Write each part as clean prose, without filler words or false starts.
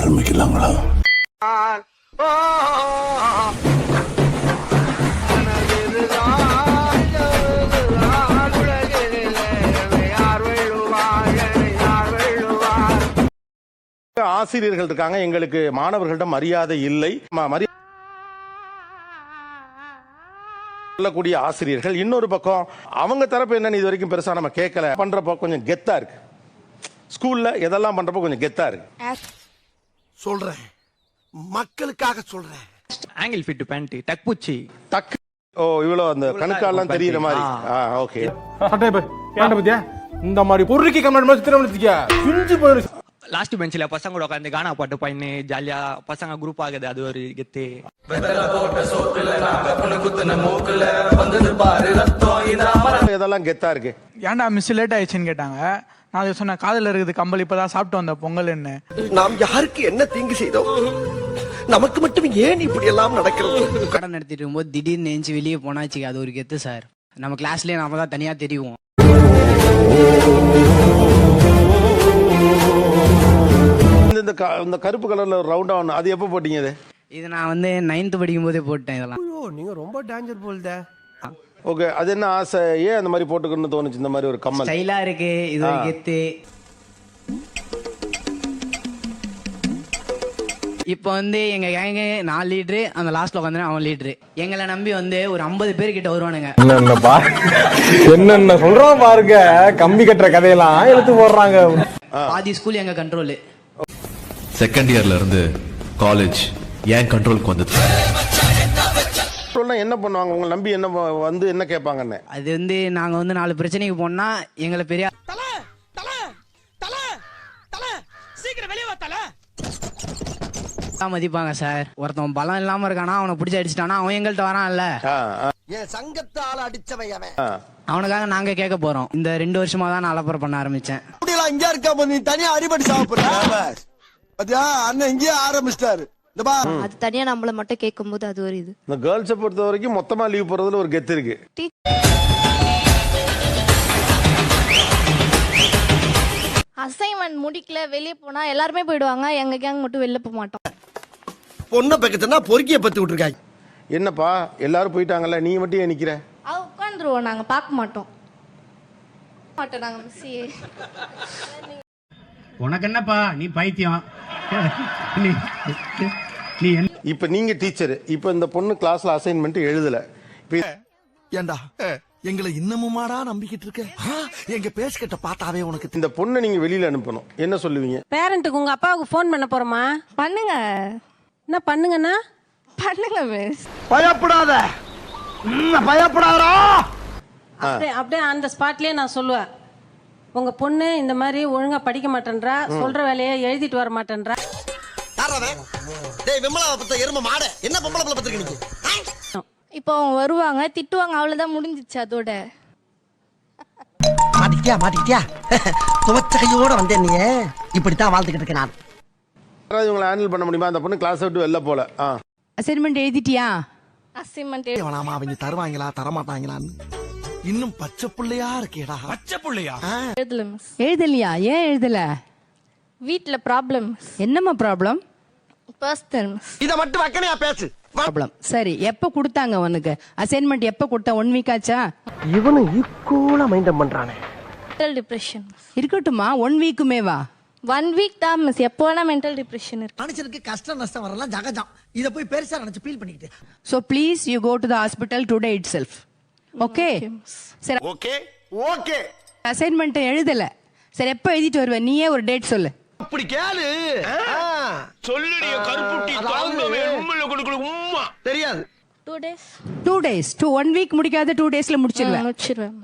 ஆரம்பிக்கலாங்களா? ஆசிரியர்கள் இருக்காங்க, எங்களுக்கு மாணவர்களிடம் மரியாதை இல்லை, சொல்லக்கூடிய ஆசிரியர்கள். இன்னொரு பக்கம் அவங்க தரப்பு என்னன்னு இது வரைக்கும் பெருசா நம்ம கேட்கல. பண்றப்போ கொஞ்சம் கெத்தா இருக்கு. ஸ்கூல்ல எதெல்லாம் பண்றப்போ கொஞ்சம் கெத்தா இருக்கு. சொல்றேன், மக்களுக்காக சொல்றேன். ஆங்கிள் ஃபிட் பேண்ட், டக்பூச்சி, டக். ஓ, இவ்வளவு அந்த கணுக்காலாம் தெரியுற மாதிரி. ஓகே. சட்டை பேண்ட் பத்தியா இந்த மாதிரி பொருளுக்கு கமெண்ட் மாதிரி திரும்ப சுஞ்சு போயிரு. லாஸ்ட் பெஞ்சில் பசங்க கூட உட்காந்து கானா பாட்டு பண்ணி ஜாலியா பசங்க குரூப் ஆகுது, அது ஒரு கெத்து. இதெல்லாம் கெத்தா இருக்கு. ஏன்டா மிஸ் லேட் ஆயிடுச்சுன்னு கேட்டாங்க. நான் சொன்ன காதல இருக்குது கம்பல், இப்பதான் சாப்பிட்டு வந்த பொங்கல்னு. நாம் யாருக்கு என்ன தீங்கு செய்தோம்? நமக்கு மட்டும் ஏன் இப்படி எல்லாம் நடக்கிறது? கடன் நடத்திட்டு இருக்கும்போது திடீர்னு நெஞ்சு வெளியே போனாச்சு, அது ஒரு கெத்து சார். நம்ம கிளாஸ்லயே நாம தான் தனியா தெரியும். இந்த கருப்பு கலர்ல ரவுண்டா ஒன்று, அது எப்போ போட்டீங்க? இது நான் வந்து 9th படிக்கும் போதே போட்டேன் இதெல்லாம். நீங்க ரொம்ப டேஞ்சர் போல்தே. ஓகே, அது என்ன ஆசை? ஏன் அந்த மாதிரி போட்டுக்கணும்னு தோணுச்சு? இந்த மாதிரி ஒரு கம்மல் ஸ்டைலா இருக்கு, இது ஒரு கெத்து. இப்போ வந்து எங்க கேங்க 4 லீடரு, அந்த லாஸ்ட்ல உட்காந்து அவன் லீடரு. எங்களை நம்பி வந்து ஒரு 50 பேர் கிட்ட வருவானுங்க. என்னென்ன சொல்றோம் பாருங்க, கம்பி கட்டுற கதையெல்லாம் எடுத்து போடுறாங்க. பாதி ஸ்கூல் எங்க கண்ட்ரோல். செகண்ட் இயர்ல இருந்து காலேஜ் ஏன் கண்ட்ரோலுக்கு வந்தது? என்ன பண்ணுவாங்க உங்களை நம்பி? என்ன வந்து என்ன கேட்பாங்கன்னு? அது வந்து நாங்க வந்து 4 பிரச்சனைக்கு போனா எங்களை பெரிய மதிப்பாங்க சார். ஒருத்தன் பலம் இல்லாம இருக்கானா, அவனை பிடிச்சி அடிச்சிட்டானா அவன் எங்கள்கிட்ட வரான்ல. என் சங்கத்தால அடிச்சவன் அவனுக்காக நாங்க கேட்க போறோம். இந்த 2 வருஷமா தான் நான் அலப்பறை பண்ண ஆரம்பிச்சேன். இங்க இருக்க நீ தனியா அடிபடி சாப்பிடுற அண்ணன் இங்கே ஆரம்பிச்சிட்டாரு. அது தனியா நம்மள மட்டும் கேட்கும் போது அது ஒரு இது. இந்த கேர்ள்ஸை பொறுத்த வரைக்கும் மொத்தமா லீவ் போறதுல ஒரு கெத்து இருக்கு. அசைன்மெண்ட் முடிக்கல வெளியே போனா எல்லாருமே போயிடுவாங்க, எங்க கேங் மட்டும் வெளில போக மாட்டோம். பொண்ணை பக்கத்துனா பொறுக்கிய பத்தி விட்டுருக்காங்க. என்னப்பா எல்லாரும் போயிட்டாங்கல்ல, நீ மட்டும் ஏன் நிக்கிற? உட்காந்துருவோம், நாங்க பார்க்க மாட்டோம். நாங்க மிஸ்ஸி. உனக்கு என்னப்பா, நீ பைத்தியம். இப்ப நீங்க டீச்சர், இப்ப இந்த பொண்ணு கிளாஸ்ல அசைன்மெண்ட் எழுதல, ஏண்டா எங்களை இன்னமுமாடா நம்பிக்கிட்டு இருக்க? எங்க பேசிக்கிட்ட பார்த்தாவே உனக்கு இந்த பொண்ணை நீங்க வெளியில அனுப்பணும், என்ன சொல்லுவீங்க? பேரண்ட்டுக்கு உங்க அப்பாவுக்கு ஃபோன் பண்ண போறோமா? பண்ணுங்க. என்ன பண்ணுங்கன்னா? பண்ணுங்க மிஸ். பயப்படாத, பயப்படாதா. அப்படியே அந்த ஸ்பாட்லயே நான் சொல்லுவேன், உங்க பொண்ணு இந்த மாதிரி ஒழுங்கா படிக்க மாட்டேன்றா, சொல்ற வேலையை எழுதிட்டு வர மாட்டேன்றா. டேய் விமலா பத்த எருமை மாடு, என்ன பொம்பளை பிள்ளை பத்திரிக்கை நீங்க? இப்போ அவங்க வருவாங்க, திட்டுவாங்க, அவ்வளவுதான் முடிஞ்சிச்சு அதோட. மாட்டிக்கிட்டியா துவச்ச கையோட வந்தேன். நீ இப்படித்தான் வாழ்ந்துகிட்டு இருக்க. நான் இவங்களை ஹேண்டில் பண்ண முடியுமா? அந்த பொண்ணு கிளாஸ் விட்டு வெளில போல. அசைன்மெண்ட் எழுதிட்டியா? அசைன்மெண்ட் அவங்க தருவாங்களா தரமாட்டாங்களான்னு இன்னும் பச்சை புள்ளையா இருக்கேடா. பச்சை புள்ளையா? எழுதல மிஸ். எழுதலையா? ஏன் எழுதல? வீட்ல ப்ராப்ளம். என்னம்மா ப்ராப்ளம்? Personal miss. இத மட்டும் வக்கனையா பேசு. ப்ராப்ளம். சரி, எப்ப கொடுத்தாங்க உனக்கு அசைன்மெண்ட்? எப்ப கொடுத்த? 1 வீக் ஆச்சா? இவனு ஈக்குவலா மைண்டம் பண்றானே. மென்டல் டிப்ரெஷன் இருக்கட்டுமா, 1 வீக்குமே வா. 1 வீக் தான் மிஸ். எப்போ வேணா மென்டல் டிப்ரெஷன் இருக்கு. மனுஷனுக்கு கஷ்டம் நஷ்டம் வரலாம் ஜகஜம். இத போய் பெருசா நினைச்சு ஃபீல் பண்ணிக்கிட்டு. So please you go to the hospital today itself. Okay? சரி. Okay okay. அசைன்மெண்ட் எழுதல. சரி, எப்ப எழுதிட்டு வருவ? நீயே ஒரு டேட் சொல்லு. அப்படி கேளு. சொல்லுடிய கருப்புட்டி தாங்கவே உம்மல கொடுக்குற உம்மா. தெரியாது. 2 days. 2 days. 1 வீக் முடிக்காத 2 daysல முடிச்சிடுவேன். முடிச்சிருவேன்.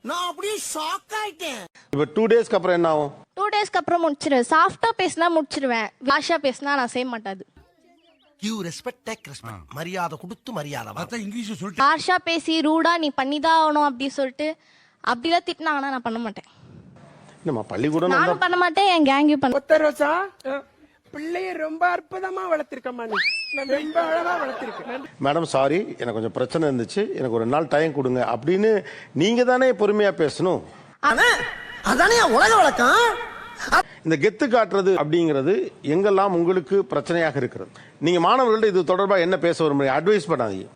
நான் அப்படியே ஷாக் ஆயிட்டேன். இப்ப 2 டேஸ்க்கு அப்புறம் என்ன ஆகும்? 2 டேஸ்க்கு அப்புறம் முடிச்சிருவேன். சாஃப்டா பேசினா முடிச்சிருவேன், வாஷா பேசினா நான் செய்ய மாட்டாது. Give respect, take respect. மரியாதை கொடுத்து மரியாதை. அத இங்கிலீஷ்ல சொல்லிட்டு ஹார்ஷா பேசி ரூடா நீ பண்ணிதான் ஆகணும் அப்படி சொல்லிட்டு அப்படிலாம் திட்டினாங்கன்னா நான் பண்ண மாட்டேன். நம்ம பள்ளிக்கூடம் நானும் பண்ண மாட்டேன், என் கேங்கையும் பண்ண. ரோசா பிள்ளைய ரொம்ப அற்புதமா வளர்த்திருக்கமா, நீ ரொம்ப அழகா வளர்த்திருக்க. மேடம் சாரி, எனக்கு கொஞ்சம் பிரச்சனை இருந்துச்சு, எனக்கு ஒரு நாள் டைம் கொடுங்க அப்படின்னு நீங்க தானே பொறுமையா பேசணும். அதானே உலக வழக்கம். இந்த கெத்து காட்டுறது அப்படிங்கிறது எங்கெல்லாம் உங்களுக்கு பிரச்சனையாக இருக்கிறது, நீங்க மாணவர்கள்ட்ட இது தொடர்பா என்ன பேச விரும்புறீங்க? அட்வைஸ் பண்ணாதீங்க.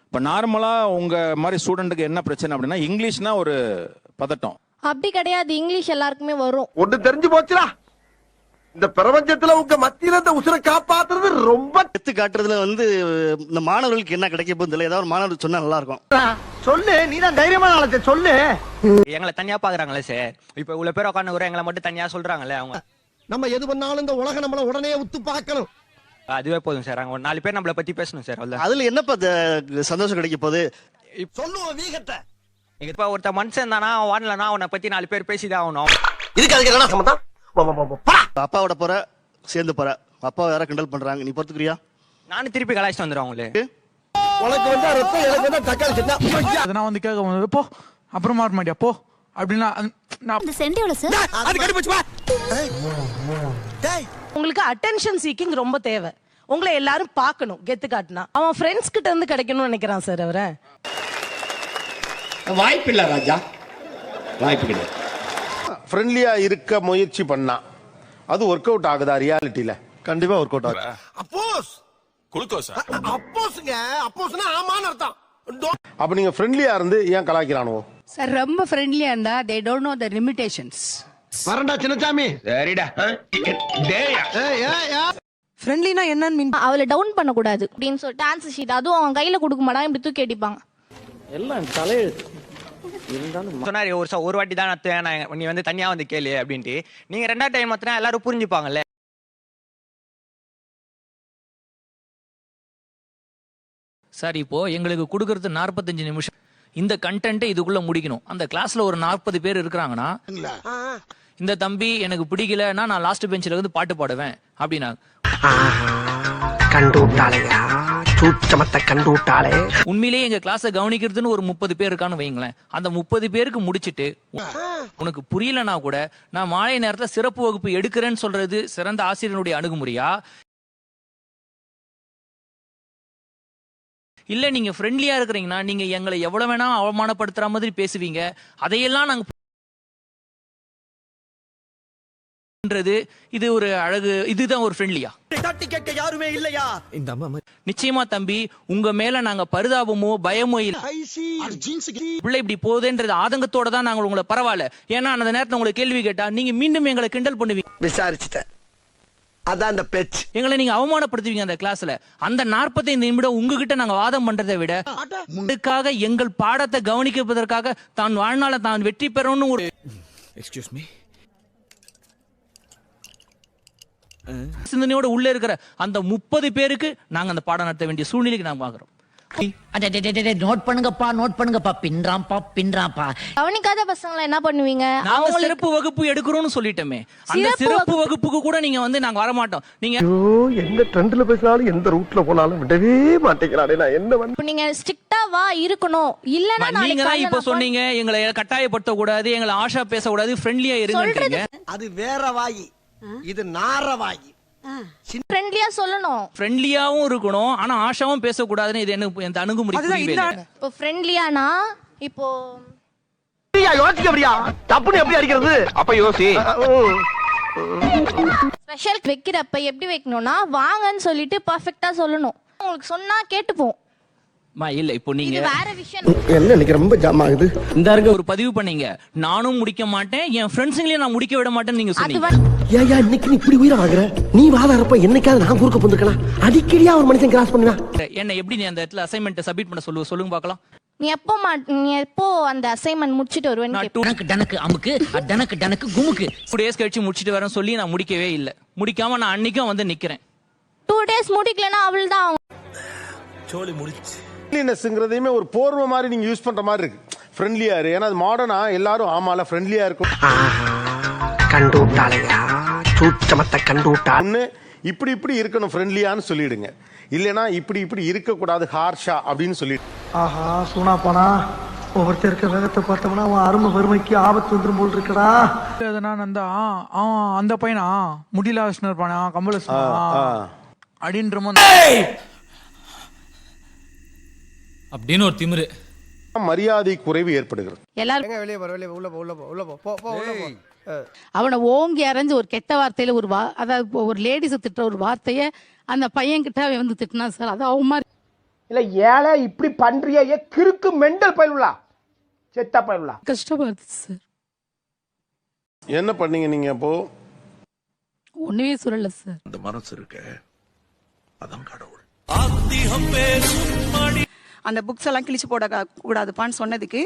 இப்போ நார்மலாக உங்கள் மாதிரி ஸ்டூடெண்ட்டுக்கு என்ன பிரச்சனை அப்படின்னா இங்கிலீஷ்னா ஒரு பதட்டம். அப்படி கிடையாது, இங்கிலீஷ் எல்லாருக்குமே வரும். ஒண்ணு தெரிஞ்சு போச்சுடா, இந்த பிரபஞ்சத்துல உங்க மத்தியில இந்த உசுரை காப்பாத்துறது ரொம்ப கெத்து காட்டுறதுல வந்து இந்த மாணவர்களுக்கு என்ன கிடைக்க போகுது ஏதாவது ஒரு மாணவர் சொன்னா நல்லா இருக்கும். சொல்லு, நீதான் தைரியமான ஆளத்தை சொல்லு. எங்களை தனியா பாக்குறாங்களே சார். இப்ப இவ்வளவு பேர் உட்காந்து எங்களை மட்டும் தனியா சொல்றாங்களே அவங்க. நம்ம எது பண்ணாலும் இந்த உலகம் நம்மள உடனே உத்து பார்க்கணும். அதுவே போதும் சார். அங்க ஒரு 4 பேர் நம்மளை பத்தி பேசணும் சார். அதுல என்னப்பா சந்தோஷம் கிடைக்க போகுது? சொல்லுவோம் வீகத்தை. இப்ப ஒருத்த மனுஷன் தானா வாடலனா அவனை பத்தி 4 பேர் பேசிதான் ஆகணும். இதுக்கு அதுக்கு என்ன சம்பந்தம்? அப்பாவோட போற சேர்ந்து போற அப்பா வேற கிண்டல் பண்றாங்க, நீ பொறுத்துக்கிறியா? நானும் திருப்பி கலாய்ச்சிட்டு வந்துடும் அவங்களுக்கு. உனக்கு வந்தா ரத்தம், எனக்கு வந்தா தக்காளி சட்னி. அதெல்லாம் வந்து கேட்க வந்து போ அப்புறமா வர மாட்டியா போ அப்படின்னா இந்த சென்ட் எவ்வளவு சார்? அது கடிச்சு வா. உங்களுக்கு அட்டென்ஷன் சீக்கிங் ரொம்ப தேவை. உங்களை எல்லாரும் பார்க்கணும். கெத்து காட்டினா அவன் ஃப்ரெண்ட்ஸ் கிட்ட இருந்து கிடைக்கணும்னு நினைக்கிறான் சார். அவரை வாய்ப்பு இல்ல ராஜா, வாய்ப்பு கிடையாது. ஃப்ரெண்ட்லியா இருக்க முயற்சி பண்ணா அது ஒர்க் அவுட் ஆகுதா ரியாலிட்டியில? கண்டிப்பா ஒர்க் அவுட் ஆகும். அப்போஸ் குளுக்கோஸா? அப்போஸ்ங்க, அப்போஸ்னா ஆமான்னு அர்த்தம். அப்ப நீங்க ஃப்ரெண்ட்லியா இருந்து ஏன் கலாய்க்கிறானோ? சார் ரொம்ப ஃப்ரெண்ட்லியா இருந்தா they don't know the limitations. வரண்டா சின்னசாமி. சரிடா. ஃப்ரெண்ட்லினா என்னன்னு மீன்? அவளை டவுன் பண்ண கூடாது அப்படின்னு சொல்லிட்டு டான்ஸ் ஷீட் அதுவும் அவன் கையில கொடுக்க மாட்டான், இப்படி தூக்கி அடிப்பாங்க. சொன்னாரு ஒரு வாட்டி தான் நத்துவேன், நீ வந்து தனியா வந்து கேளு அப்படின்ட்டு. நீங்க 2வது டைம் நத்துனா எல்லாரும் புரிஞ்சுப்பாங்கல்ல. சார் இப்போ எங்களுக்கு கொடுக்கறது 45 நிமிஷம். இந்த கண்டென்ட்டை இதுக்குள்ள முடிக்கணும். அந்த கிளாஸ்ல ஒரு 40 பேர் இருக்கிறாங்கன்னா இந்த தம்பி எனக்கு பிடிக்கலன்னா நான் லாஸ்ட் பெஞ்சில வந்து பாட்டு பாடுவேன் அப்படின்னா கண்டு விட்டாளையா, சூச்சமத்தை கண்டு விட்டாளே. உண்மையிலேயே எங்க கிளாஸை கவனிக்கிறதுன்னு ஒரு 30 பேர் இருக்கான்னு வைங்களேன். அந்த 30 பேருக்கு முடிச்சிட்டு உனக்கு புரியலனா கூட நான் மாலை நேரத்துல சிறப்பு வகுப்பு எடுக்கிறேன்னு சொல்றது சிறந்த ஆசிரியனுடைய அணுகுமுறையா, இல்ல நீங்க ஃப்ரெண்ட்லியா இருக்கிறீங்கன்னா நீங்க எங்களை எவ்வளவு வேணா அவமானப்படுத்துற மாதிரி பேசுவீங்க, அதையெல்லாம் நாங்க இது ஒரு அழகு, இதுதான் ஒரு ஃப்ரெண்ட்லியா? தட்டி கேட்க யாருமே இல்லையா? இந்த அம்மா நிச்சயமா தம்பி, உங்க மேல நாங்க பரிதாபமோ பயமோ இல்ல. பிள்ளை இப்படி போகுதுன்றது ஆதங்கத்தோட தான் நாங்க உங்களை பரவாயில்ல. ஏன்னா அந்த நேரத்துல உங்களை கேள்வி கேட்டா நீங்க மீண்டும் எங்களை கிண்டல் பண்ணுவீங்க. விசாரிச்சுட்டேன், அதான் அந்த பேச்சு. எங்களை நீங்க அவமானப்படுத்துவீங்க அந்த கிளாஸ்ல. அந்த 45 நிமிடம் உங்ககிட்ட நாங்க வாதம் பண்றதை விட இதுக்காக எங்கள் பாடத்தை கவனிப்பதற்காக தான் வாழ்நாள தான் வெற்றி பெறணும்னு ஒரு எக்ஸ்கியூஸ் மீ சிந்தனையோட உள்ள இருக்கிற அந்த 30 பேருக்கு நாங்க அந்த பாடம் நடத்த வேண்டிய சூழ்நிலைக்கு நாங்க பாக்குறோம். நோட் பண்ணுங்கப்பா பின்றாம்பா. கவனிக்காத பசங்களை என்ன பண்ணுவீங்க? நாங்க சிறப்பு வகுப்பு எடுக்கிறோம்னு சொல்லிட்டோமே. அந்த சிறப்பு வகுப்புக்கு கூட நீங்க வந்து நாங்க வர மாட்டோம். நீங்க எந்த ட்ரெண்ட்ல பேசினாலும் எந்த ரூட்ல போனாலும் விடவே மாட்டேங்கிறானே, நான் என்ன வந்து நீங்க ஸ்ட்ரிக்ட்டா வா இருக்கணும். இல்லனா நீங்க தான் இப்ப சொன்னீங்க எங்களை கட்டாயப்படுத்த கூடாது, எங்களை ஆஷா பேச கூடாது, ஃப்ரெண்ட்லியா இருங்கன்றீங்க. அது வேற வாயி, இது நார வாயி. ஃப்ரெண்ட்லியா சொல்லணும். ஃப்ரெண்ட்லியாவும் இருக்கணும், ஆனா ஆஷாவும் பேச கூடாதுன்னு இது என்ன இந்த அணுகுமுறை புரியவே இல்லை. இப்போ ஃப்ரெண்ட்லியானா இப்போ யோசிக்க அப்படியா தப்புன்னு எப்படி அடிக்கிறது? அப்ப யோசி. ஸ்பெஷல் வைக்கிறப்ப எப்படி வைக்கணும்னா வாங்கன்னு சொல்லிட்டு பெர்ஃபெக்ட்டா சொல்லணும். உங்களுக்கு சொன்னா கேட்டுப்போம். இல்ல இப்போ நீங்க வேற விஷயம் என்ன இன்னைக்கு ரொம்ப ஜாம் ஆகுது. இந்த ஒரு பதிவு பண்ணீங்க, நானும் முடிக்க மாட்டேன், என் ஃப்ரெண்ட்ஸுங்களையும் நான் முடிக்க விட மாட்டேன்னு நீங்க சொன்னீங்க. ஏயா இன்னைக்கு நீ இப்படி உயிரை வாங்குற? நீ வாதாரப்ப என்னைக்காவது நான் குறுக்க போந்துக்கலாம். அடிக்கடியா ஒரு மனுஷன் கிராஸ் பண்ணுவேன். என்ன எப்படி நீ அந்த இடத்துல அசைன்மெண்ட் சப்மிட் பண்ண சொல்லுங்க பார்க்கலாம். நீ எப்போ அந்த அசைன்மென்ட் முடிச்சிட்டு வருவேன்னு கேப்பேன். டனக்கு அமுக்கு டனக்கு குமுக்கு 2 டேஸ் கழிச்சு முடிச்சிட்டு வரேன்னு சொல்லி நான் முடிக்கவே இல்ல. முடிக்காம நான் அன்னைக்கும் வந்து நிக்கிறேன். 2 டேஸ் முடிக்கலனா அவள்தான் சோலி முடிச்சு. ஃப்ரெண்ட்லினஸ்ங்கிறதையுமே ஒரு போர்வை மாதிரி நீங்க யூஸ் பண்ற மாதிரி இருக்கு. ஃப்ரெண்ட்லியா இரு, ஏன்னா அது மாடர்னா எல்லாரும் ஆமால ஃப்ரெண்ட்லியா இருக்கும். கண்டு விட்டாளையா, சூச்சமத்தை கண்டு விட்டா. இப்படி இருக்கணும் ஃப்ரெண்ட்லியான்னு சொல்லிடுங்க. இல்லனா இப்படி இருக்க கூடாது ஹார்ஷா அப்படின்னு சொல்லிடு. ஆஹா சூனா போனா ஒவ்வொருத்தர் இருக்க வேகத்தை பார்த்தோம்னா அவன் அருமை வறுமைக்கு ஆபத்து வந்துரும் போல் இருக்கடா. அந்த பையனா முடியல இருப்பானா கம்பள அப்படின்ற அப்படின்னு ஒரு திமிரு மரியாதை குறைவு ஏற்படுகிறது. எல்லாரும் வெளியே போ வெளியே உள்ள போ உள்ள போ உள்ள போ போ போ உள்ள போ. அவனை ஓங்கி அரைஞ்சு ஒரு கெட்ட வார்த்தையில அதாவது ஒரு லேடிஸை திட்டுற ஒரு வார்த்தைய அந்த பையன் கிட்ட அவன் வந்து திட்டினா சார், அது அவன் மாதிரி இல்ல ஏழை இப்படி பண்றிய கிறுக்கு மெண்டல் பயிலுலா செத்தா பயிலுலா. கஷ்டமா இருந்துச்சு சார். என்ன பண்ணீங்க நீங்க அப்போ? ஒண்ணுமே சொல்லல சார். அந்த மனசு இருக்க அதான் கடவுள். அந்த புக்ஸ் எல்லாம் கிழிச்சு போட கூடாதுப்பான்னு சொன்னதுக்கு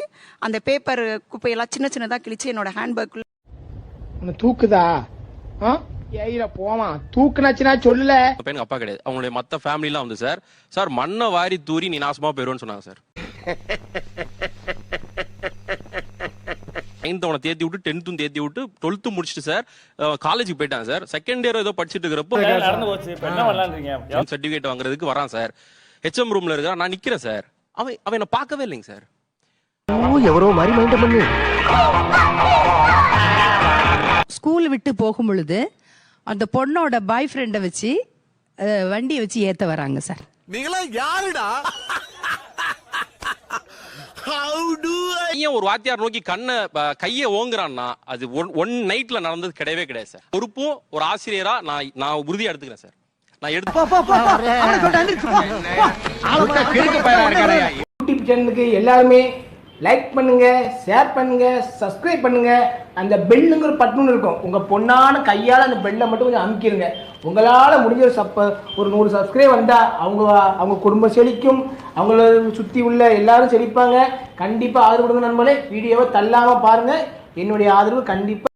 அந்த பேப்பர் குப்பையெல்லாம் சின்ன சின்னதா கிழிச்சு என்னோட ஹேண்ட்பேக் உன்னை தூக்குதா? ஏயில போமா தூக்குனாச்சுன்னா சொல்லல. எனக்கு அப்பா கிடையாது, அவங்களுடைய மத்த ஃபேமிலிலாம் வந்து சார் சார் மண்ணை வாரி தூரி நீ நாசமா போயிருன்னு சொன்னாங்க சார். 9th அவனை தேத்தி விட்டு 10th தேத்தி விட்டு 12th முடிச்சுட்டு சார் காலேஜுக்கு போயிட்டான் சார். செகண்ட் இயர் ஏதோ படிச்சுட்டு இருக்கிறப்போ சர்டிபிகேட் வாங்குறதுக்கு வரான் சார். HM ரூம்ல இருக்கான், நான் நிக்கிறேன் சார். அவன் என்ன பார்க்கவே இல்லைங்க சார். எவரோ மாதிரி மைண்ட் பண்ணு. ஸ்கூல் விட்டு போகும் பொழுது அந்த பொண்ணோட பாய் ஃப்ரெண்டை வச்சு வண்டியை வச்சு ஏத்த வராங்க சார். நீங்களா யாருடா? ஏன் ஒரு வாத்தியார் நோக்கி கையை ஓங்குறான்னா அது ஒன் நைட்ல நடந்தது கிடையவே கிடையாது சார். பொறுப்பும் ஒரு ஆசிரியரா நான் உறுதியா எடுத்துக்கிறேன் சார். நான் யூடியூப் சேனலுக்கு எல்லாருமே லைக் பண்ணுங்க, ஷேர் பண்ணுங்க, சப்ஸ்கிரைப் பண்ணுங்க. அந்த பெல்லுங்கிற பட்டன் இருக்கும், உங்க பொண்ணான கையால அந்த பெல்லை மட்டும் கொஞ்சம் அமுக்கிடுங்க. உங்களால முடிஞ்ச ஒரு 100 சப்ஸ்கிரைப் வந்தா அவங்க குடும்பம் செழிக்கும், அவங்கள சுத்தி உள்ள எல்லாரும் செழிப்பாங்க. கண்டிப்பா ஆதரவு கொடுங்க நண்பர்களே. வீடியோவை தள்ளாம பாருங்க. என்னுடைய ஆதரவு கண்டிப்பா